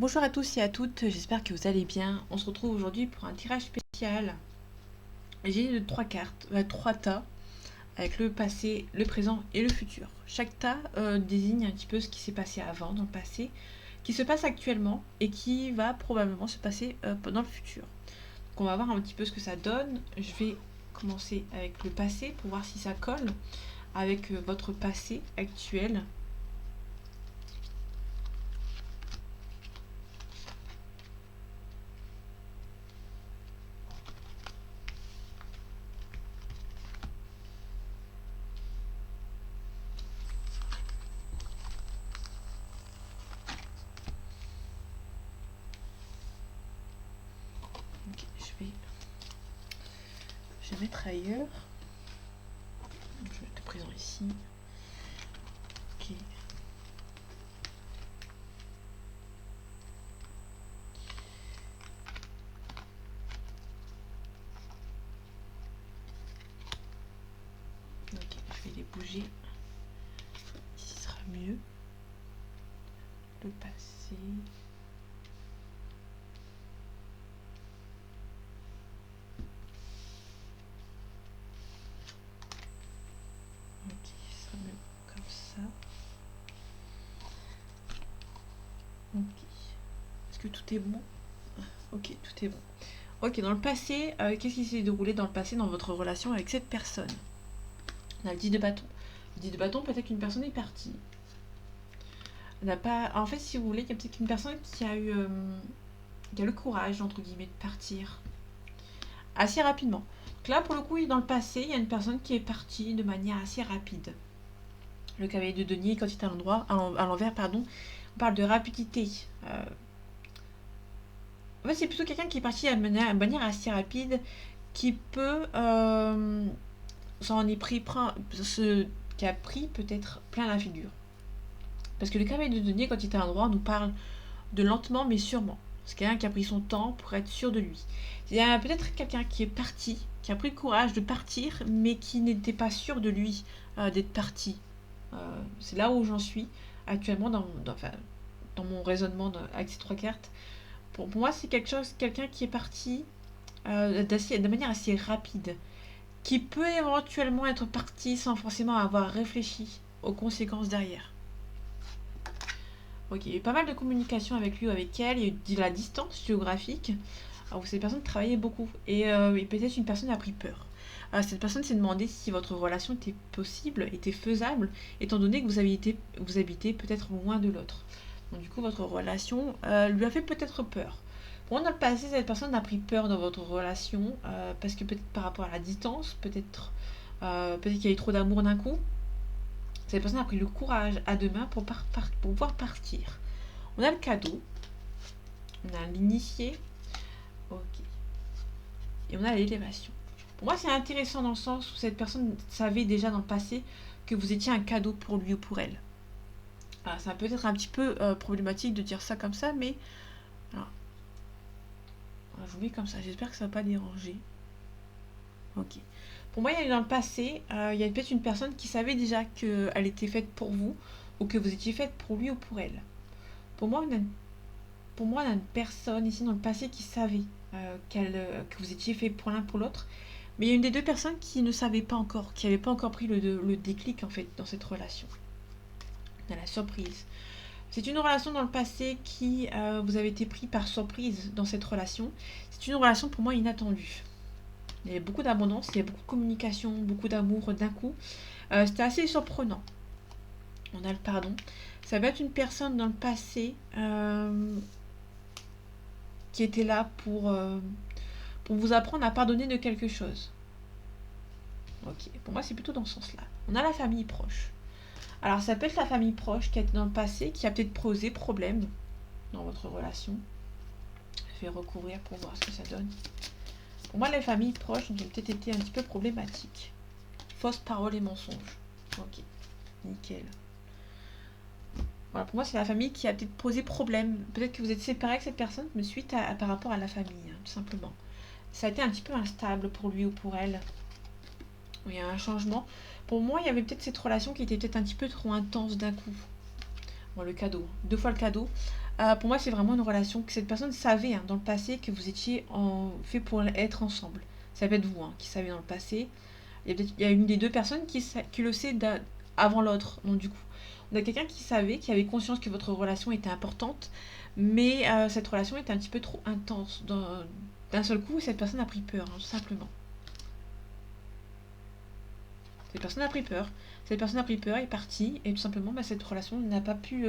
Bonjour à tous et à toutes, j'espère que vous allez bien. On se retrouve aujourd'hui pour un tirage spécial. J'ai trois cartes, trois tas, avec le passé, le présent et le futur. Chaque tas désigne un petit peu ce qui s'est passé avant, dans le passé, qui se passe actuellement et qui va probablement se passer dans le futur. Donc on va voir un petit peu ce que ça donne. Je vais commencer avec le passé pour voir si ça colle avec votre passé actuel. Ok, je vais mettre ailleurs. Je vais mettre le présent ici. Ok. Ok, je vais les bouger. Ici sera mieux. Le passé. Ok, ce sera mieux comme ça. Ok. Est-ce que tout est bon? Ok, tout est bon. Ok, dans le passé, qu'est-ce qui s'est déroulé dans le passé dans votre relation avec cette personne? On a le 10 de bâton. Le 10 de bâton, peut-être qu'une personne est partie. On n'a pas... En fait, si vous voulez, il y a peut-être qu'une personne qui a eu... qui a le courage, entre guillemets, de partir assez rapidement. Donc là, pour le coup, dans le passé, il y a une personne qui est partie de manière assez rapide. Le cavalier de denier, quand il est à l'envers, pardon, on parle de rapidité. En fait, c'est plutôt quelqu'un qui est parti de manière assez rapide, qui peut s'en est pris, qui a pris peut-être plein la figure. Parce que le cavalier de denier, quand il est à l'endroit, nous parle de lentement mais sûrement. C'est quelqu'un qui a pris son temps pour être sûr de lui. Il y a peut-être quelqu'un qui est parti, qui a pris le courage de partir, mais qui n'était pas sûr de lui d'être parti. C'est là où j'en suis actuellement dans mon raisonnement avec ces trois cartes. Pour moi, c'est quelqu'un qui est parti de manière assez rapide, qui peut éventuellement être parti sans forcément avoir réfléchi aux conséquences derrière. Ok, il y a eu pas mal de communication avec lui ou avec elle, il y a eu de la distance géographique. Alors, ces personnes travaillaient beaucoup et peut-être une personne a pris peur. Cette personne s'est demandé si votre relation était possible, était faisable, étant donné que vous habitez peut-être loin de l'autre. Donc du coup, votre relation lui a fait peut-être peur. Pour moi, dans le passé, cette personne a pris peur dans votre relation parce que peut-être par rapport à la distance, peut-être qu'il y a eu trop d'amour d'un coup. Cette personne a pris le courage à deux mains pour pouvoir partir. On a le cadeau, on a l'initié, ok, et on a l'élévation. Pour moi, c'est intéressant dans le sens où cette personne savait déjà dans le passé que vous étiez un cadeau pour lui ou pour elle. Alors, ça peut être un petit peu problématique de dire ça comme ça, mais alors, je vous mets comme ça. J'espère que ça ne va pas déranger. Ok. Pour moi, il y a eu dans le passé, il y a peut-être une personne qui savait déjà qu'elle était faite pour vous ou que vous étiez faite pour lui ou pour elle. Pour moi, on a une personne ici dans le passé qui savait que vous étiez fait pour l'un pour l'autre. Mais il y a une des deux personnes qui ne savait pas encore, qui n'avait pas encore pris le déclic en fait dans cette relation. Dans la surprise. C'est une relation dans le passé qui vous avez été pris par surprise dans cette relation. C'est une relation pour moi inattendue. Il y avait beaucoup d'abondance, il y a beaucoup de communication, beaucoup d'amour d'un coup. C'était assez surprenant. On a le pardon. Ça va être une personne dans le passé qui était là pour vous apprendre à pardonner de quelque chose. Ok, pour moi c'est plutôt dans ce sens-là. On a la famille proche. Alors ça peut être la famille proche qui a été dans le passé, qui a peut-être posé problème dans votre relation. Je vais recourir pour voir ce que ça donne. Pour moi les familles proches ont peut-être été un petit peu problématiques. Fausses paroles et mensonges. Ok, nickel. Voilà, pour moi c'est la famille qui a peut-être posé problème. Peut-être que vous êtes séparé avec cette personne, mais suite par rapport à la famille, hein, tout simplement. Ça a été un petit peu instable pour lui ou pour elle. Il y a un changement. Pour moi, il y avait peut-être cette relation qui était peut-être un petit peu trop intense d'un coup. Bon, le cadeau, deux fois le cadeau. Pour moi, c'est vraiment une relation que cette personne savait dans le passé que vous étiez fait pour être ensemble. Ça peut être vous qui savez dans le passé. Il y a une des deux personnes qui le sait avant l'autre. Donc du coup, on a quelqu'un qui savait, qui avait conscience que votre relation était importante, mais cette relation était un petit peu trop intense. D'un seul coup, cette personne a pris peur, tout simplement. Cette personne a pris peur. Cette personne a pris peur, est partie, et tout simplement, cette relation n'a pas pu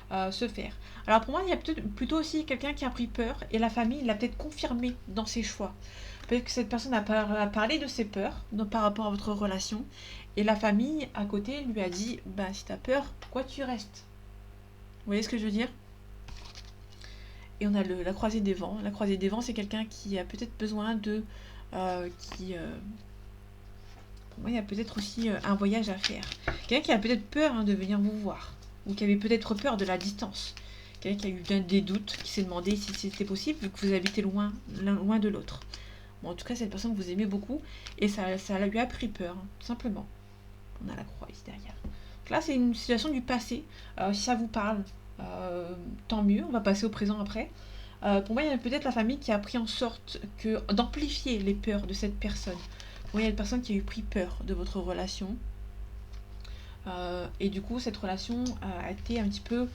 se faire. Alors pour moi, il y a peut-être plutôt aussi quelqu'un qui a pris peur, et la famille l'a peut-être confirmé dans ses choix. Peut-être que cette personne a parlé de ses peurs par rapport à votre relation, et la famille à côté lui a dit, si t'as peur, pourquoi tu restes? Vous voyez ce que je veux dire? Et on a la croisée des vents. La croisée des vents, c'est quelqu'un qui a peut-être besoin de... pour moi, il y a peut-être aussi un voyage à faire. Quelqu'un qui a peut-être peur de venir vous voir. Ou qui avait peut-être peur de la distance. Quelqu'un qui a eu des doutes, qui s'est demandé si c'était possible, vu que vous habitez loin, loin de l'autre. Bon, en tout cas, cette personne que vous aimez beaucoup, et ça lui a pris peur, tout simplement. On a la croix ici derrière. Donc là, c'est une situation du passé. Si ça vous parle, tant mieux. On va passer au présent après. Pour moi, il y a peut-être la famille qui a pris en sorte d'amplifier les peurs de cette personne. Pour moi, il y a une personne qui a eu pris peur de votre relation. Et du coup, cette relation a été un petit peu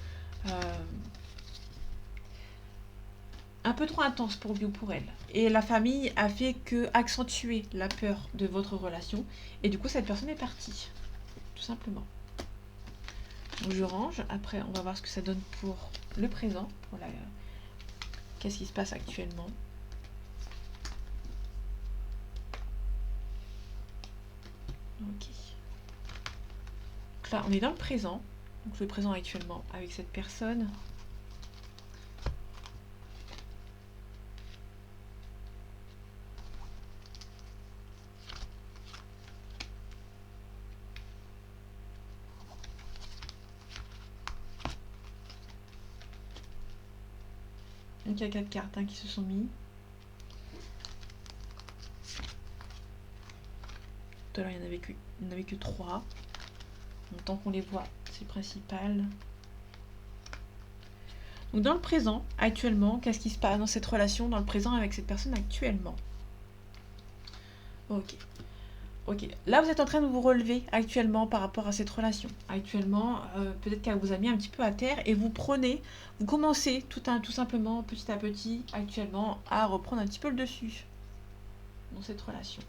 trop intense pour lui ou pour elle. Et la famille a fait que accentuer la peur de votre relation. Et du coup, cette personne est partie. Tout simplement. Donc je range. Après, on va voir ce que ça donne pour le présent. Qu'est-ce qui se passe actuellement. Ok. Donc là, on est dans le présent. Donc le présent actuellement avec cette personne. Donc il y a 4 cartes qui se sont mis. Tout à l'heure, il n'y en avait que 3. Donc, tant qu'on les voit, c'est le principal. Donc dans le présent, actuellement, qu'est-ce qui se passe dans cette relation, dans le présent avec cette personne actuellement? Ok. Ok. Là, vous êtes en train de vous relever actuellement par rapport à cette relation. Actuellement, peut-être qu'elle vous a mis un petit peu à terre et vous commencez tout simplement, petit à petit, actuellement, à reprendre un petit peu le dessus dans cette relation.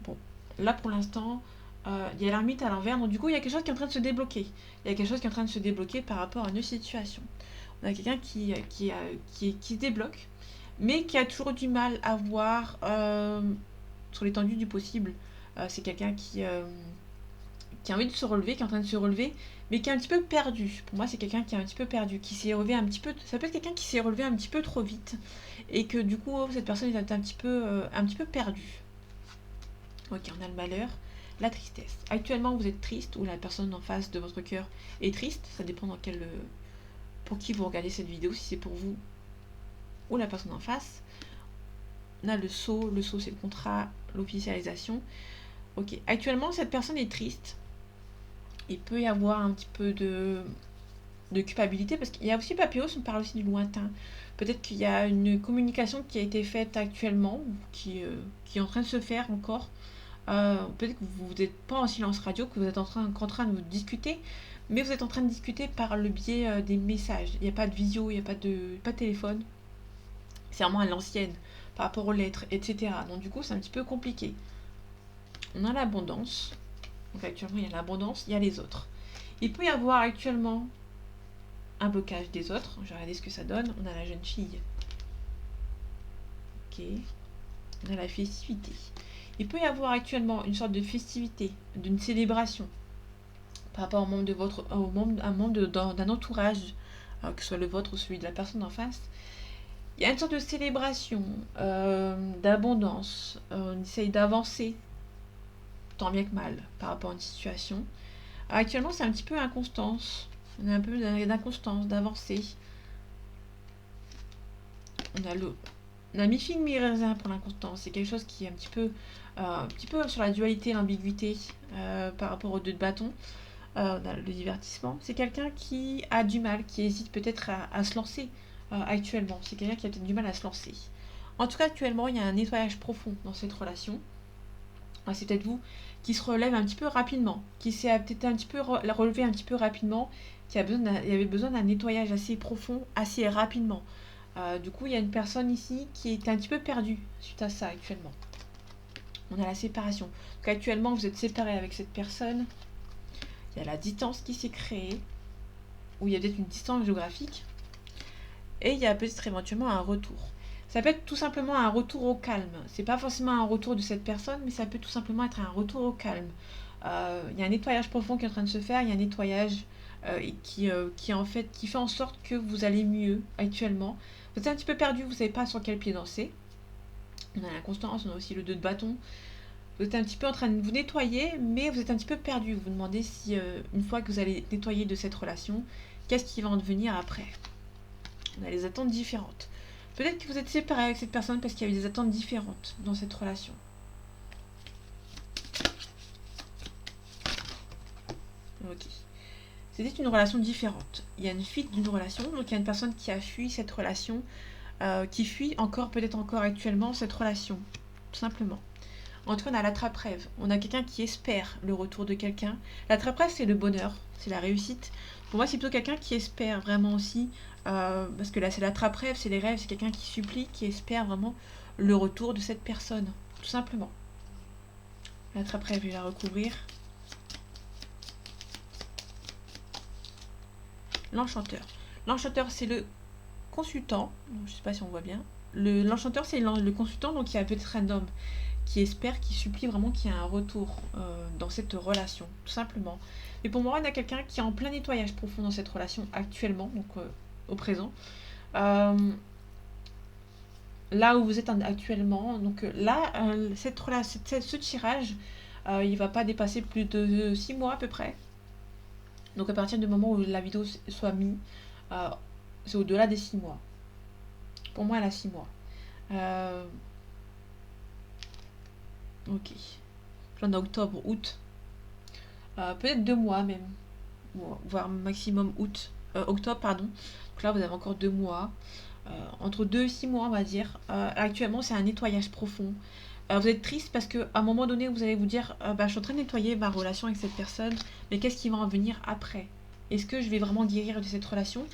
Bon, là pour l'instant, il y a l'ermite à l'envers, donc du coup, il y a quelque chose qui est en train de se débloquer. Il y a quelque chose qui est en train de se débloquer par rapport à une situation. On a quelqu'un qui se débloque, mais qui a toujours du mal à voir sur l'étendue du possible. C'est quelqu'un qui a envie de se relever, qui est en train de se relever, mais qui est un petit peu perdu. Pour moi, c'est quelqu'un qui est un petit peu perdu, qui s'est relevé un petit peu. Ça peut être quelqu'un qui s'est relevé un petit peu trop vite, et que du coup, cette personne est un petit peu perdue. Ok, on a le malheur, la tristesse. Actuellement, vous êtes triste, ou la personne en face de votre cœur est triste. Ça dépend pour qui vous regardez cette vidéo, si c'est pour vous ou la personne en face. On a le sceau c'est le contrat, l'officialisation. Ok, actuellement cette personne est triste. Il peut y avoir un petit peu de culpabilité, parce qu'il y a aussi Papyrus, on parle aussi du lointain. Peut-être qu'il y a une communication qui a été faite actuellement, qui est en train de se faire encore. Peut-être que vous n'êtes pas en silence radio, que vous êtes en train de vous discuter, mais vous êtes en train de discuter par le biais des messages. Il n'y a pas de visio, il n'y a pas de téléphone. C'est vraiment à l'ancienne, par rapport aux lettres, etc. Donc du coup, c'est un petit peu compliqué. On a l'abondance. Donc actuellement, il y a l'abondance, il y a les autres. Il peut y avoir actuellement un blocage des autres. Je vais regarder ce que ça donne. On a la jeune fille. Ok. On a la festivité. Il peut y avoir actuellement une sorte de festivité, d'une célébration par rapport un membre d'un entourage, que ce soit le vôtre ou celui de la personne en face. Il y a une sorte de célébration, d'abondance. On essaye d'avancer, tant bien que mal, par rapport à une situation. Actuellement, c'est un petit peu inconstance. On a un peu d'inconstance, d'avancée. On a mi-figue, mi-raisin pour l'inconstance. C'est quelque chose qui est un petit peu sur la dualité, l'ambiguïté par rapport aux deux de bâton. On a le divertissement. C'est quelqu'un qui a du mal, qui hésite peut-être à se lancer actuellement. C'est quelqu'un qui a peut-être du mal à se lancer. En tout cas, actuellement, il y a un nettoyage profond dans cette relation. C'est peut-être vous qui se relève un petit peu rapidement, qui s'est peut-être un petit peu relevé un petit peu rapidement, il y avait besoin d'un nettoyage assez profond, assez rapidement. Du coup, il y a une personne ici qui est un petit peu perdue suite à ça actuellement. On a la séparation. Donc actuellement, vous êtes séparé avec cette personne. Il y a la distance qui s'est créée, ou il y a peut-être une distance géographique, et il y a peut-être éventuellement un retour. Ça peut être tout simplement un retour au calme. C'est pas forcément un retour de cette personne, mais ça peut tout simplement être un retour au calme. Il y a un nettoyage profond qui est en train de se faire. Il y a un nettoyage qui fait en sorte que vous allez mieux actuellement. Vous êtes un petit peu perdu, vous ne savez pas sur quel pied danser. On a l'inconstance, on a aussi le 2 de bâton. Vous êtes un petit peu en train de vous nettoyer, mais vous êtes un petit peu perdu. Vous vous demandez si, une fois que vous allez nettoyer de cette relation, qu'est-ce qui va en devenir après. On a les attentes différentes. Peut-être que vous êtes séparé avec cette personne parce qu'il y avait des attentes différentes dans cette relation. Ok. C'était une relation différente. Il y a une fuite d'une relation, donc il y a une personne qui a fui cette relation, qui fuit peut-être encore actuellement cette relation, tout simplement. En tout cas, on a l'attrape-rêve. On a quelqu'un qui espère le retour de quelqu'un. L'attrape-rêve, c'est le bonheur, c'est la réussite. Pour moi, c'est plutôt quelqu'un qui espère vraiment aussi, parce que là, c'est l'attrape-rêve, c'est les rêves, c'est quelqu'un qui supplie, qui espère vraiment le retour de cette personne, tout simplement. L'attrape-rêve, je vais la recouvrir. L'enchanteur. L'enchanteur, c'est le consultant. Je ne sais pas si on voit bien. L'enchanteur, c'est le consultant, donc il y a peut-être un homme qui espère, qui supplie vraiment qu'il y ait un retour dans cette relation, tout simplement. Et pour moi, on a quelqu'un qui est en plein nettoyage profond dans cette relation actuellement, donc au présent. Là où vous êtes actuellement, donc là, ce tirage, il va pas dépasser plus de 6 mois à peu près. Donc à partir du moment où la vidéo soit mise, c'est au-delà des 6 mois. Pour moi, elle a 6 mois. Ok. Plein octobre, août. Peut-être 2 mois même. Voire maximum octobre, pardon. Donc là, vous avez encore 2 mois. Entre 2 et 6 mois, on va dire. Actuellement, c'est un nettoyage profond. Vous êtes triste parce qu'à un moment donné, vous allez vous dire je suis en train de nettoyer ma relation avec cette personne, mais qu'est-ce qui va en venir après? Est-ce que je vais vraiment guérir de cette relation?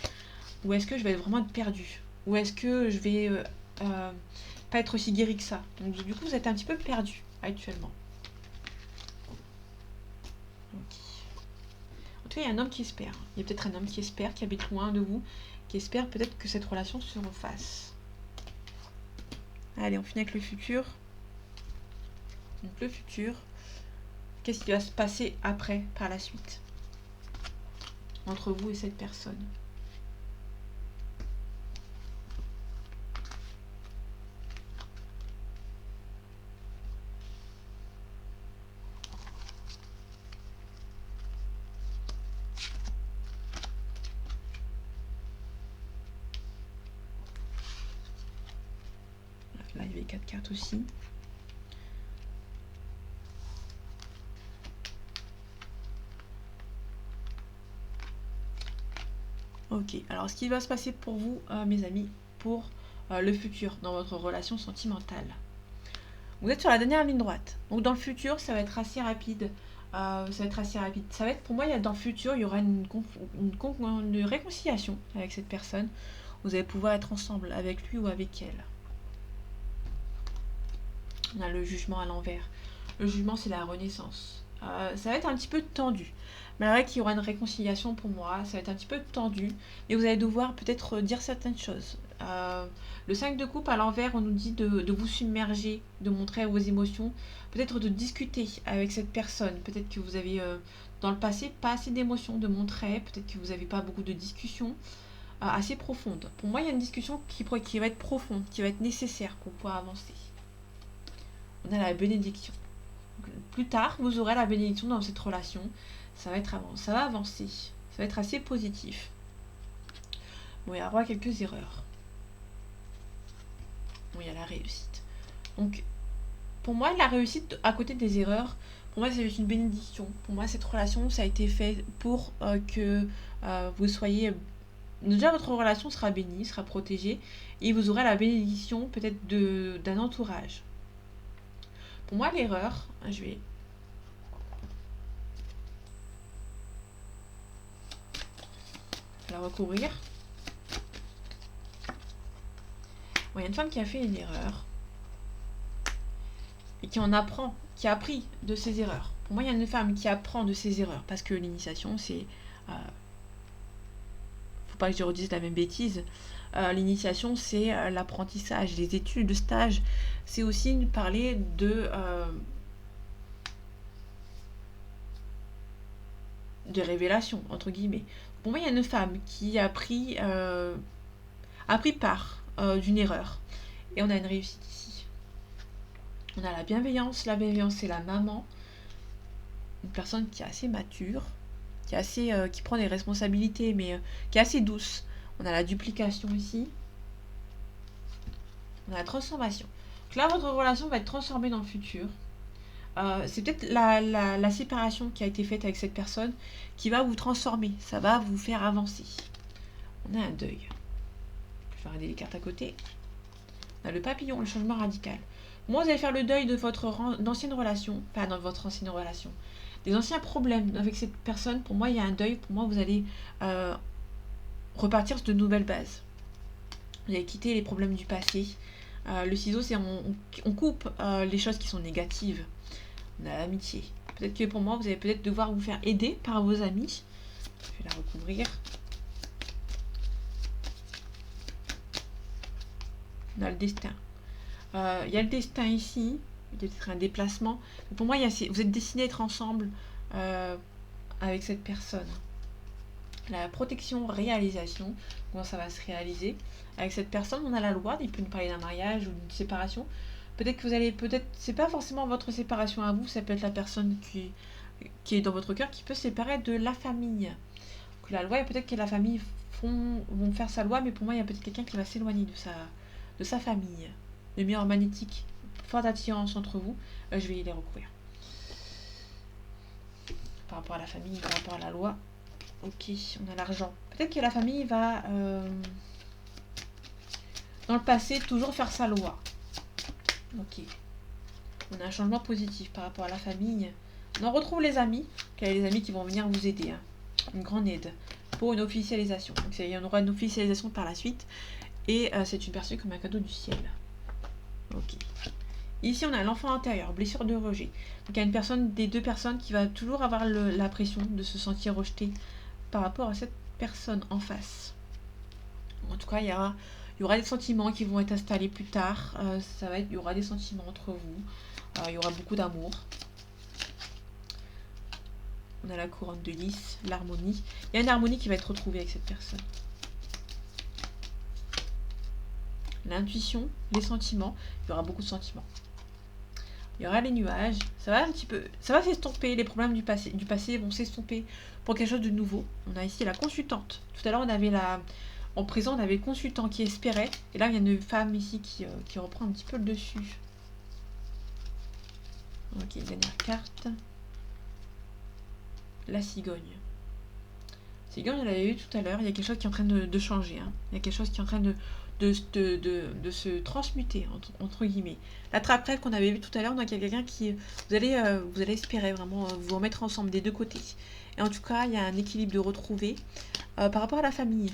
Ou est-ce que je vais vraiment être perdue? Ou est-ce que je vais pas être aussi guérie que ça? Donc du coup, vous êtes un petit peu perdu actuellement. Ok. En tout cas, il y a un homme qui espère. Il y a peut-être un homme qui espère, qui habite loin de vous, qui espère peut-être que cette relation se refasse. Allez, on finit avec le futur. Donc le futur, qu'est-ce qui va se passer après, par la suite, entre vous et cette personne? Là, il y avait 4 cartes aussi. Ok, alors ce qui va se passer pour vous, mes amis, pour le futur, dans votre relation sentimentale. Vous êtes sur la dernière ligne droite. Donc dans le futur, ça va être assez rapide. Ça va être, pour moi, dans le futur, il y aura une réconciliation avec cette personne. Vous allez pouvoir être ensemble avec lui ou avec elle. On a le jugement à l'envers. Le jugement, c'est la renaissance. Ça va être un petit peu tendu. Malgré qu'il y aura une réconciliation pour moi, ça va être un petit peu tendu. Et vous allez devoir peut-être dire certaines choses. Le 5 de coupe à l'envers, on nous dit de vous submerger, de montrer vos émotions. Peut-être de discuter avec cette personne. Peut-être que vous avez, dans le passé, pas assez d'émotions de montrer. Peut-être que vous n'avez pas beaucoup de discussions assez profondes. Pour moi, il y a une discussion qui va être profonde, qui va être nécessaire pour pouvoir avancer. On a la bénédiction. Donc, plus tard, vous aurez la bénédiction dans cette relation. Ça va avancer. Ça va être assez positif. Bon, il y aura quelques erreurs. Bon, il y a la réussite. Donc, pour moi, la réussite, à côté des erreurs, Pour moi, c'est juste une bénédiction. Pour moi, cette relation, ça a été fait pour que vous soyez... Déjà, votre relation sera bénie, sera protégée, et vous aurez la bénédiction peut-être d'un entourage. Pour moi, l'erreur, je vais la recouvrir. Bon, il y a une femme qui a fait une erreur et qui en apprend, qui a appris de ses erreurs. Pour moi, il y a une femme qui apprend de ses erreurs parce que l'initiation, c'est. Faut pas que je redise la même bêtise. L'initiation, c'est l'apprentissage, les études, le stage. C'est aussi parler de révélation, entre guillemets. Pour moi, il y a une femme qui a pris part d'une erreur. Et on a une réussite ici. On a la bienveillance. La bienveillance, c'est la maman. Une personne qui est assez mature, qui prend des responsabilités, mais qui est assez douce. On a la duplication ici. On a la transformation. Donc là, votre relation va être transformée dans le futur. C'est peut-être la séparation qui a été faite avec cette personne qui va vous transformer. Ça va vous faire avancer. On a un deuil. Je vais faire aider les cartes à côté. On a le papillon, le changement radical. Moi, vous allez faire le deuil de votre ancienne relation. Enfin, dans votre ancienne relation. Des anciens problèmes avec cette personne. Pour moi, il y a un deuil. Pour moi, vous allez repartir sur de nouvelles bases. Vous allez quitter les problèmes du passé. Le ciseau, c'est on coupe les choses qui sont négatives. On a l'amitié. Peut-être que pour moi, vous allez peut-être devoir vous faire aider par vos amis. Je vais la recouvrir. On a le destin. Il y a le destin ici. Il y a peut-être un déplacement. Mais pour moi, vous êtes destinés à être ensemble avec cette personne. La protection, réalisation. Comment ça va se réaliser. Avec cette personne, on a la loi. Il peut nous parler d'un mariage ou d'une séparation. Peut-être que vous allez, c'est pas forcément votre séparation à vous, ça peut être la personne qui est dans votre cœur qui peut se séparer de la famille. Donc la loi, peut-être que la famille vont faire sa loi, mais pour moi, il y a peut-être quelqu'un qui va s'éloigner de sa famille. Le mur magnétique, forte attirance entre vous, je vais les recouvrir. Par rapport à la famille, par rapport à la loi. Ok, on a l'argent. Peut-être que la famille va, dans le passé, toujours faire sa loi. Ok. On a un changement positif par rapport à la famille. On retrouve les amis. Il y a les amis qui vont venir vous aider. Hein. Une grande aide pour une officialisation. Donc il y en aura une officialisation par la suite. Et c'est une perçue comme un cadeau du ciel. Ok. Ici, on a l'enfant intérieur, blessure de rejet. Donc il y a une personne, des deux personnes qui va toujours avoir la pression de se sentir rejetée par rapport à cette personne en face. En tout cas, il y aura des sentiments qui vont être installés plus tard. Il y aura des sentiments entre vous. Il y aura beaucoup d'amour. On a la couronne de lys, l'harmonie. Il y a une harmonie qui va être retrouvée avec cette personne. L'intuition, les sentiments. Il y aura beaucoup de sentiments. Il y aura les nuages. Ça va s'estomper. Les problèmes du passé vont s'estomper pour quelque chose de nouveau. On a ici la consultante. Tout à l'heure, on avait en présent, on avait le consultant qui espérait. Et là, il y a une femme ici qui reprend un petit peu le dessus. Ok, dernière carte. La cigogne. Cigogne, on l'avait vu tout à l'heure. Il y a quelque chose qui est en train de changer. Hein. Il y a quelque chose qui est en train de se transmuter, entre guillemets. La trappe qu'on avait vu tout à l'heure, donc il y a quelqu'un qui... Vous allez espérer vraiment vous remettre ensemble des deux côtés. Et en tout cas, il y a un équilibre de retrouver. Par rapport à la famille.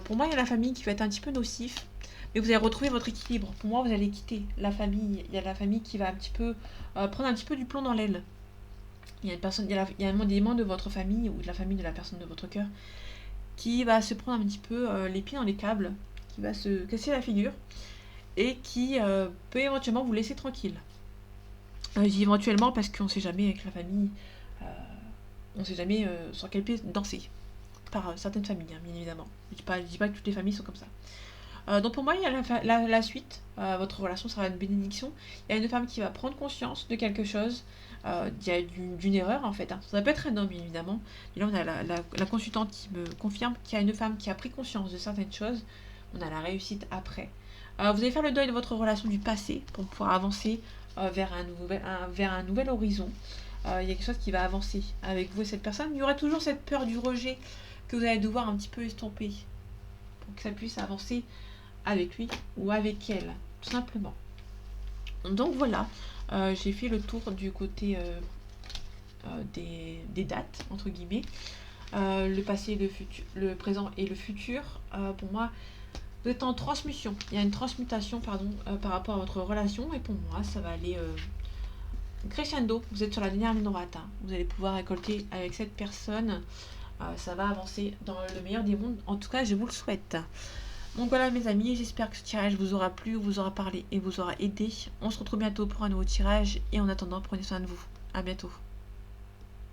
Pour moi, il y a la famille qui va être un petit peu nocif. Mais vous allez retrouver votre équilibre. Pour moi, vous allez quitter la famille. Il y a la famille qui va un petit peu prendre un petit peu du plomb dans l'aile. Il y a une personne, il y a un élément de votre famille ou de la famille de la personne de votre cœur qui va se prendre un petit peu les pieds dans les câbles, qui va se casser la figure et qui peut éventuellement vous laisser tranquille. Je dis éventuellement parce qu'on ne sait jamais avec la famille, on ne sait jamais sur quel pied danser. Par certaines familles, hein, bien évidemment. Je dis pas que toutes les familles sont comme ça. Donc pour moi, il y a la suite. Votre relation sera une bénédiction. Il y a une femme qui va prendre conscience de quelque chose. Il y a d'une erreur en fait. Hein. Ça peut être un homme, bien évidemment. Et là, on a la consultante qui me confirme qu'il y a une femme qui a pris conscience de certaines choses. On a la réussite après. Vous allez faire le deuil de votre relation du passé pour pouvoir avancer vers un nouvel horizon. il y a quelque chose qui va avancer avec vous et cette personne. Il y aura toujours cette peur du rejet que vous allez devoir un petit peu estomper pour que ça puisse avancer avec lui ou avec elle, tout simplement. Donc voilà, j'ai fait le tour du côté des dates, entre guillemets. Le passé, le futur, le présent et le futur. Pour moi, vous êtes en transmutation. Il y a une transmutation, pardon, par rapport à votre relation. Et pour moi, ça va aller crescendo. Vous êtes sur la dernière ligne droite, hein. Vous allez pouvoir récolter avec cette personne. Ça va avancer dans le meilleur des mondes. En tout cas, je vous le souhaite. Donc voilà mes amis, j'espère que ce tirage vous aura plu, vous aura parlé et vous aura aidé. On se retrouve bientôt pour un nouveau tirage et en attendant, prenez soin de vous. À bientôt.